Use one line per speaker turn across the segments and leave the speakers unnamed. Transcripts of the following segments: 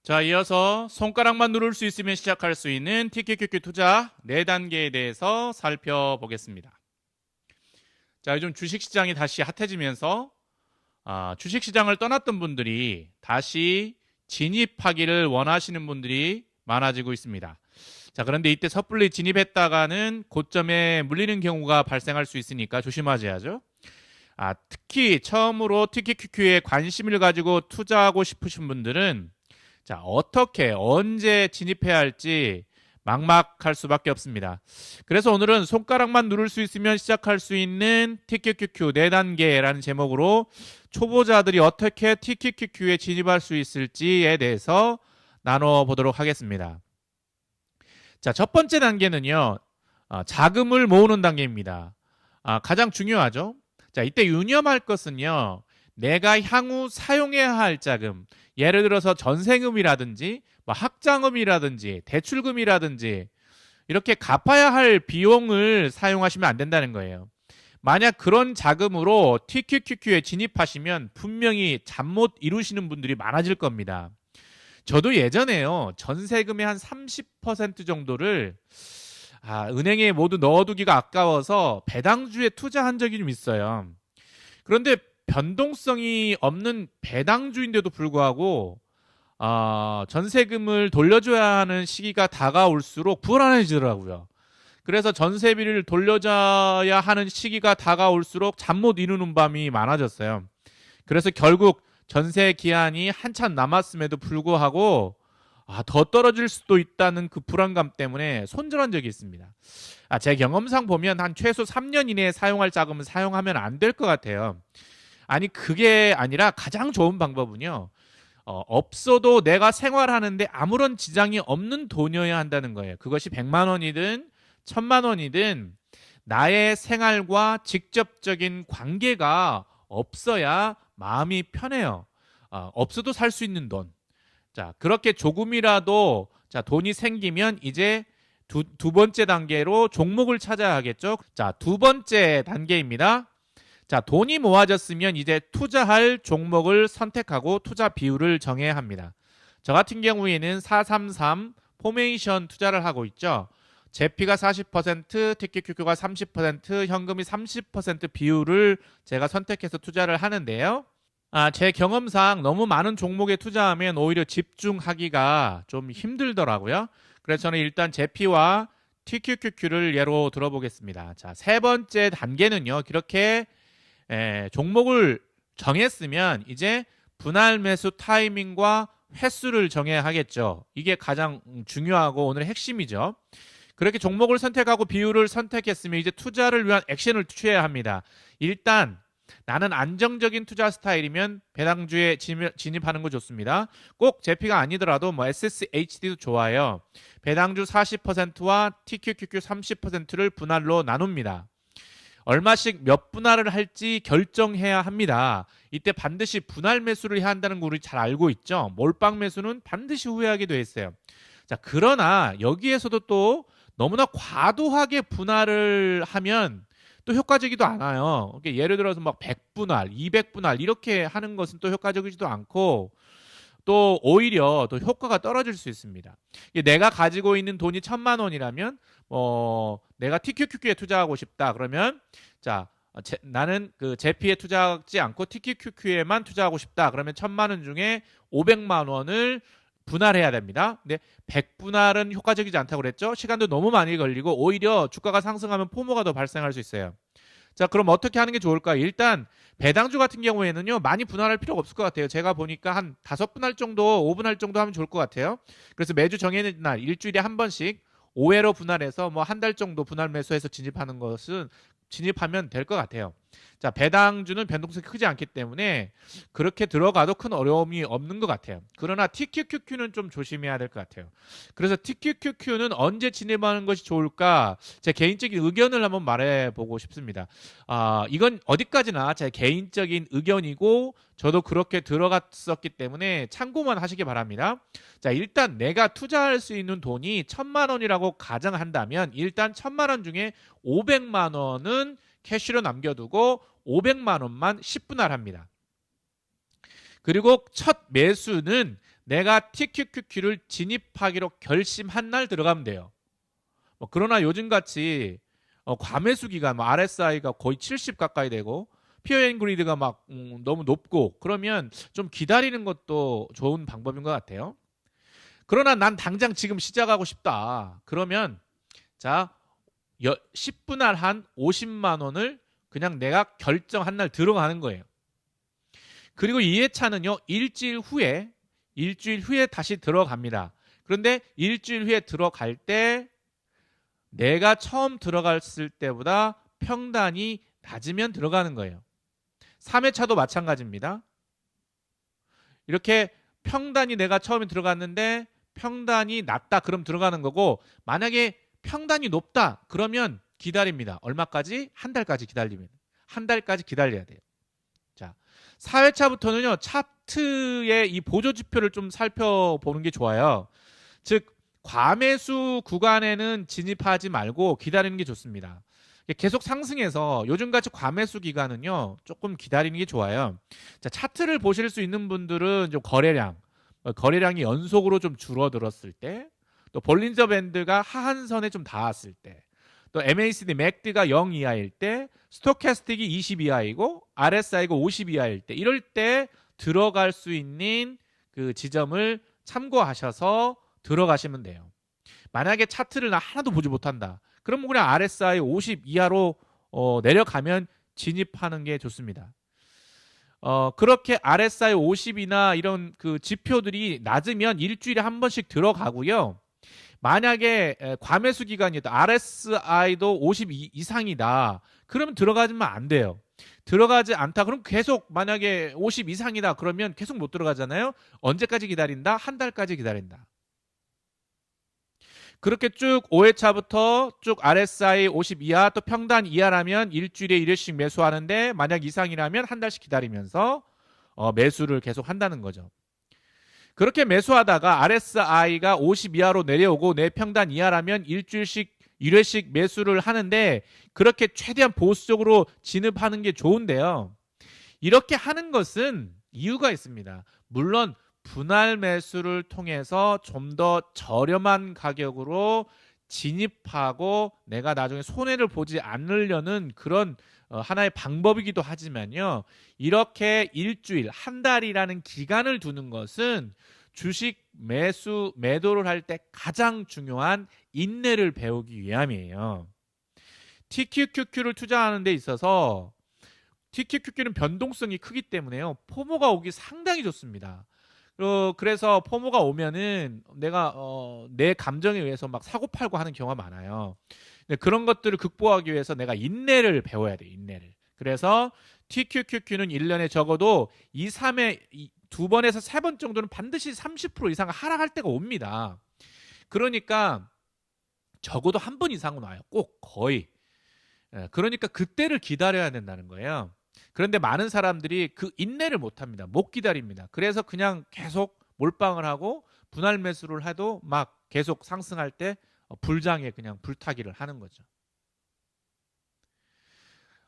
자, 이어서 손가락만 누를 수 있으면 시작할 수 있는 TQQQ 투자 4단계에 대해서 살펴보겠습니다. 자, 요즘 주식시장이 다시 핫해지면서 주식시장을 떠났던 분들이 다시 진입하기를 원하시는 분들이 많아지고 있습니다. 자, 그런데 이때 섣불리 진입했다가는 고점에 물리는 경우가 발생할 수 있으니까 조심하셔야죠. 특히 처음으로 TQQQ에 관심을 가지고 투자하고 싶으신 분들은 자, 어떻게 언제 진입해야 할지 막막할 수밖에 없습니다. 그래서 오늘은 손가락만 누를 수 있으면 시작할 수 있는 TQQQ 4단계라는 제목으로 초보자들이 어떻게 TQQQ에 진입할 수 있을지에 대해서 나눠보도록 하겠습니다. 자, 첫 번째 단계는요, 자금을 모으는 단계입니다. 가장 중요하죠. 자, 이때 유념할 것은요, 내가 향후 사용해야 할 자금, 예를 들어서 전세금이라든지 학자금이라든지 대출금이라든지 이렇게 갚아야 할 비용을 사용하시면 안 된다는 거예요. 만약 그런 자금으로 TQQQ에 진입하시면 분명히 잠 못 이루시는 분들이 많아질 겁니다. 저도 예전에요, 전세금의 한 30% 정도를 은행에 모두 넣어두기가 아까워서 배당주에 투자한 적이 좀 있어요. 그런데 변동성이 없는 배당주인데도 불구하고 전세금을 돌려줘야 하는 시기가 다가올수록 불안해지더라고요. 그래서 전세비를 돌려줘야 하는 시기가 다가올수록 잠 못 이루는 밤이 많아졌어요. 그래서 결국 전세 기한이 한참 남았음에도 불구하고 더 떨어질 수도 있다는 그 불안감 때문에 손절한 적이 있습니다. 제 경험상 보면 한 최소 3년 이내에 사용할 자금은 사용하면 안 될 것 같아요. 아니, 그게 아니라 가장 좋은 방법은요, 없어도 내가 생활하는데 아무런 지장이 없는 돈이어야 한다는 거예요. 그것이 100만 원이든 1000만 원이든 나의 생활과 직접적인 관계가 없어야 마음이 편해요. 없어도 살 수 있는 돈. 자, 그렇게 조금이라도 돈이 생기면 이제 두 번째 단계로 종목을 찾아야 하겠죠. 자, 두 번째 단계입니다. 자, 돈이 모아졌으면 이제 투자할 종목을 선택하고 투자 비율을 정해야 합니다. 저 같은 경우에는 433 포메이션 투자를 하고 있죠. 제피가 40%, TQQQ가 30%, 현금이 30% 비율을 제가 선택해서 투자를 하는데요. 제 경험상 너무 많은 종목에 투자하면 오히려 집중하기가 좀 힘들더라고요. 그래서 저는 일단 제피와 TQQQ를 예로 들어보겠습니다. 자, 세 번째 단계는요, 그렇게 종목을 정했으면 이제 분할 매수 타이밍과 횟수를 정해야 하겠죠. 이게 가장 중요하고 오늘의 핵심이죠. 그렇게 종목을 선택하고 비율을 선택했으면 이제 투자를 위한 액션을 취해야 합니다. 일단 나는 안정적인 투자 스타일이면 배당주에 진입하는 거 좋습니다. 꼭 제피가 아니더라도 SSHD도 좋아요. 배당주 40%와 TQQQ 30%를 분할로 나눕니다. 얼마씩 몇 분할을 할지 결정해야 합니다. 이때 반드시 분할 매수를 해야 한다는 거 우리 잘 알고 있죠. 몰빵 매수는 반드시 후회하게 돼 있어요. 자, 그러나 여기에서도 또 너무나 과도하게 분할을 하면 또 효과적이지도 않아요. 예를 들어서 100분할, 200분할 이렇게 하는 것은 또 효과적이지도 않고 또 오히려 또 효과가 떨어질 수 있습니다. 내가 가지고 있는 돈이 1000만 원이라면 내가 TQQQ에 투자하고 싶다. 그러면 나는 그 제피에 투자하지 않고 TQQQ에만 투자하고 싶다. 그러면 1000만 원 중에 500만 원을 분할해야 됩니다. 근데 100분할은 효과적이지 않다고 그랬죠. 시간도 너무 많이 걸리고 오히려 주가가 상승하면 포모가 더 발생할 수 있어요. 자, 그럼 어떻게 하는 게 좋을까요? 일단 배당주 같은 경우에는요, 많이 분할할 필요가 없을 것 같아요. 제가 보니까 한 5분할 정도, 5분할 정도 하면 좋을 것 같아요. 그래서 매주 정해진 날, 일주일에 한 번씩 5회로 분할해서 한 달 정도 분할 매수해서 진입하면 될 것 같아요. 자, 배당주는 변동성이 크지 않기 때문에 그렇게 들어가도 큰 어려움이 없는 것 같아요. 그러나 TQQQ는 좀 조심해야 될 것 같아요. 그래서 TQQQ는 언제 진입하는 것이 좋을까? 제 개인적인 의견을 한번 말해보고 싶습니다. 이건 어디까지나 제 개인적인 의견이고 저도 그렇게 들어갔었기 때문에 참고만 하시기 바랍니다. 자, 일단 내가 투자할 수 있는 돈이 1000만 원이라고 가정한다면 일단 1000만 원 중에 500만 원은 캐시로 남겨두고 500만 원만 10분할 합니다. 그리고 첫 매수는 내가 TQQQ를 진입하기로 결심한 날 들어가면 돼요. 그러나 요즘같이 과매수 기간, RSI가 거의 70 가까이 되고 피어앤그리드가 막 너무 높고 그러면 좀 기다리는 것도 좋은 방법인 것 같아요. 그러나 난 당장 지금 시작하고 싶다. 그러면 자 10분할 한 50만 원을 그냥 내가 결정한 날 들어가는 거예요. 그리고 2회차는요. 일주일 후에 다시 들어갑니다. 그런데 일주일 후에 들어갈 때 내가 처음 들어갔을 때보다 평단이 낮으면 들어가는 거예요. 3회차도 마찬가지입니다. 이렇게 평단이 내가 처음에 들어갔는데 평단이 낮다 그럼 들어가는 거고, 만약에 평단이 높다 그러면 기다립니다. 얼마까지? 한 달까지 기다리면. 한 달까지 기다려야 돼요. 자, 4회차부터는요. 차트의 이 보조 지표를 좀 살펴보는 게 좋아요. 즉 과매수 구간에는 진입하지 말고 기다리는 게 좋습니다. 계속 상승해서 요즘같이 과매수 기간은요 조금 기다리는 게 좋아요. 자, 차트를 보실 수 있는 분들은 좀 거래량이 연속으로 좀 줄어들었을 때, 또 볼린저 밴드가 하한선에 좀 닿았을 때, 또 MACD 맥드가 0 이하일 때, 스토캐스틱이 20 이하이고 RSI가 50 이하일 때, 이럴 때 들어갈 수 있는 그 지점을 참고하셔서 들어가시면 돼요. 만약에 차트를 나 하나도 보지 못한다. 그럼 그냥 RSI 50 이하로 내려가면 진입하는 게 좋습니다. 그렇게 RSI 50이나 이런 그 지표들이 낮으면 일주일에 한 번씩 들어가고요. 만약에 과매수 기간이다, RSI도 50 이상이다, 그러면 들어가지면 안 돼요. 들어가지 않다 그럼 계속, 만약에 50 이상이다 그러면 계속 못 들어가잖아요. 언제까지 기다린다? 한 달까지 기다린다. 그렇게 쭉 5회차부터 쭉 RSI 50 이하 또 평단 이하라면 일주일에 1회씩 매수하는데, 만약 이상이라면 한 달씩 기다리면서 매수를 계속 한다는 거죠. 그렇게 매수하다가 RSI가 50 이하로 내려오고 내 평단 이하라면 일주일씩 1회씩 매수를 하는데, 그렇게 최대한 보수적으로 진입하는 게 좋은데요. 이렇게 하는 것은 이유가 있습니다. 물론 분할 매수를 통해서 좀 더 저렴한 가격으로 진입하고 내가 나중에 손해를 보지 않으려는 그런 하나의 방법이기도 하지만요. 이렇게 일주일, 한 달이라는 기간을 두는 것은 주식 매도를 할 때 가장 중요한 인내를 배우기 위함이에요. TQQQ를 투자하는 데 있어서 TQQQ는 변동성이 크기 때문에요. 포모가 오기 상당히 좋습니다. 그래서 포모가 오면은 내가 내 감정에 의해서 막 사고 팔고 하는 경우가 많아요. 그런 것들을 극복하기 위해서 내가 인내를 배워야 돼, 인내를. 그래서 TQQQ는 1년에 적어도 2, 3회 2번에서 3번 정도는 반드시 30% 이상 하락할 때가 옵니다. 그러니까 적어도 한 번 이상은 와요. 꼭 거의. 그러니까 그때를 기다려야 된다는 거예요. 그런데 많은 사람들이 그 인내를 못합니다. 못 기다립니다. 그래서 그냥 계속 몰빵을 하고 분할 매수를 해도 막 계속 상승할 때 불장에 그냥 불타기를 하는 거죠.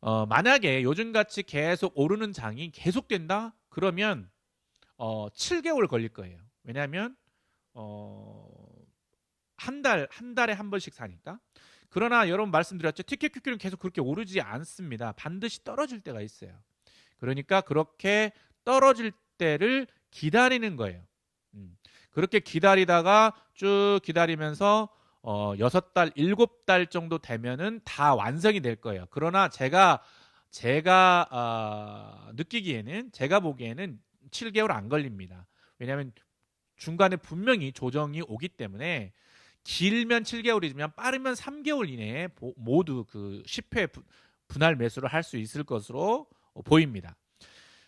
만약에 요즘같이 계속 오르는 장이 계속된다? 그러면 7개월 걸릴 거예요. 왜냐하면 한 달에 한 번씩 사니까. 그러나 여러분 말씀드렸죠. TQQQ는 계속 그렇게 오르지 않습니다. 반드시 떨어질 때가 있어요. 그러니까 그렇게 떨어질 때를 기다리는 거예요. 그렇게 기다리다가 쭉 기다리면서 6달, 7달 정도 되면은 다 완성이 될 거예요. 그러나 제가 느끼기에는, 제가 보기에는 7개월 안 걸립니다. 왜냐하면 중간에 분명히 조정이 오기 때문에, 길면 7개월이지만 빠르면 3개월 이내에 모두 그 10회 분할 매수를 할 수 있을 것으로 보입니다.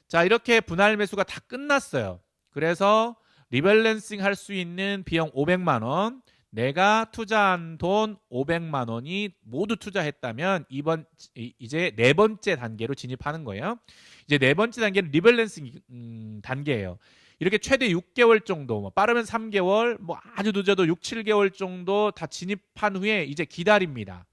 자, 이렇게 분할 매수가 다 끝났어요. 그래서 리밸런싱 할 수 있는 비용 500만 원, 내가 투자한 돈 500만 원이 모두 투자했다면 이제 네 번째 단계로 진입하는 거예요. 이제 네 번째 단계는 리밸런싱 단계예요. 이렇게 최대 6개월 정도, 빠르면 3개월, 아주 늦어도 6, 7개월 정도 다 진입한 후에 이제 기다립니다.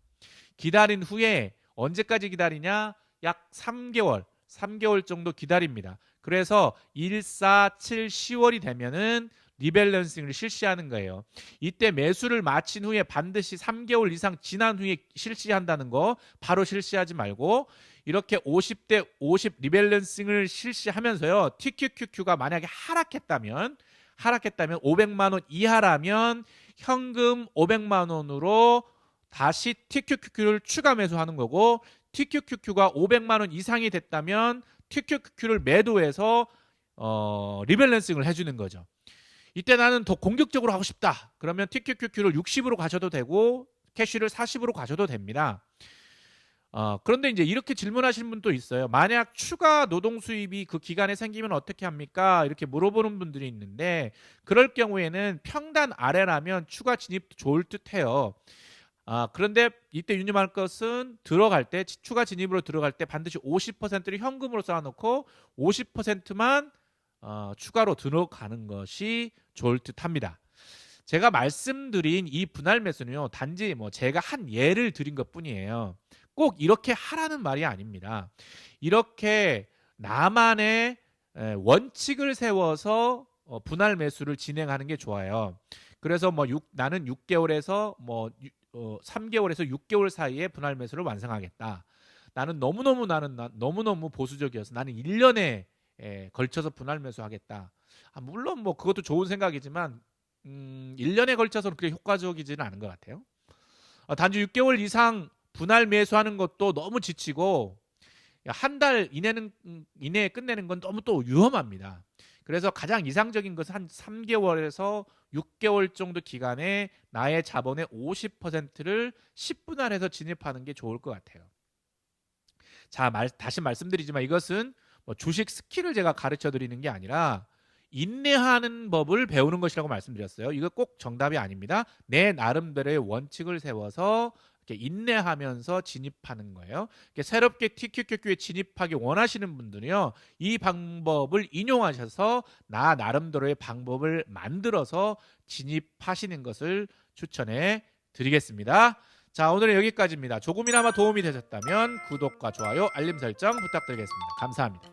기다린 후에 언제까지 기다리냐? 약 3개월 정도 기다립니다. 그래서 1, 4, 7, 10월이 되면은 리밸런싱을 실시하는 거예요. 이때 매수를 마친 후에 반드시 3개월 이상 지난 후에 실시한다는 거 바로 실시하지 말고 이렇게 50대 50 리밸런싱을 실시하면서요. TQQQ가 만약에 하락했다면 500만 원 이하라면 현금 500만 원으로 다시 TQQQ를 추가 매수하는 거고 TQQQ가 500만 원 이상이 됐다면 TQQQ를 매도해서 리밸런싱을 해주는 거죠. 이때 나는 더 공격적으로 하고 싶다. 그러면 TQQQ를 60으로 가셔도 되고 캐시를 40으로 가셔도 됩니다. 그런데 이제 이렇게 질문하시는 분도 있어요. 만약 추가 노동 수입이 그 기간에 생기면 어떻게 합니까? 이렇게 물어보는 분들이 있는데 그럴 경우에는 평단 아래라면 추가 진입도 좋을 듯해요. 그런데 이때 유념할 것은 들어갈 때 추가 진입으로 들어갈 때 반드시 50%를 현금으로 쌓아놓고 50%만 추가로 들어가는 것이 좋을 듯합니다. 제가 말씀드린 이 분할 매수는요, 단지 제가 한 예를 드린 것뿐이에요. 꼭 이렇게 하라는 말이 아닙니다. 이렇게 나만의 원칙을 세워서 분할 매수를 진행하는 게 좋아요. 그래서 나는 6개월에서 3개월에서 6개월 사이에 분할 매수를 완성하겠다. 나는 너무너무 보수적이어서 나는 1년에 걸쳐서 분할 매수하겠다. 물론 그것도 좋은 생각이지만 1년에 걸쳐서는 그렇게 효과적이지는 않은 것 같아요. 단지 6개월 이상 분할 매수하는 것도 너무 지치고 한 달 이내에 끝내는 건 너무 또 위험합니다. 그래서 가장 이상적인 것은 한 3개월에서 6개월 정도 기간에 나의 자본의 50%를 10분할해서 진입하는 게 좋을 것 같아요. 자, 다시 말씀드리지만 이것은 주식 스킬을 제가 가르쳐 드리는 게 아니라 인내하는 법을 배우는 것이라고 말씀드렸어요. 이거 꼭 정답이 아닙니다. 내 나름대로의 원칙을 세워서 이렇게 인내하면서 진입하는 거예요. 새롭게 TQQQ에 진입하기 원하시는 분들은요, 이 방법을 인용하셔서 나 나름대로의 방법을 만들어서 진입하시는 것을 추천해 드리겠습니다. 자, 오늘은 여기까지입니다. 조금이나마 도움이 되셨다면 구독과 좋아요, 알림 설정 부탁드리겠습니다. 감사합니다.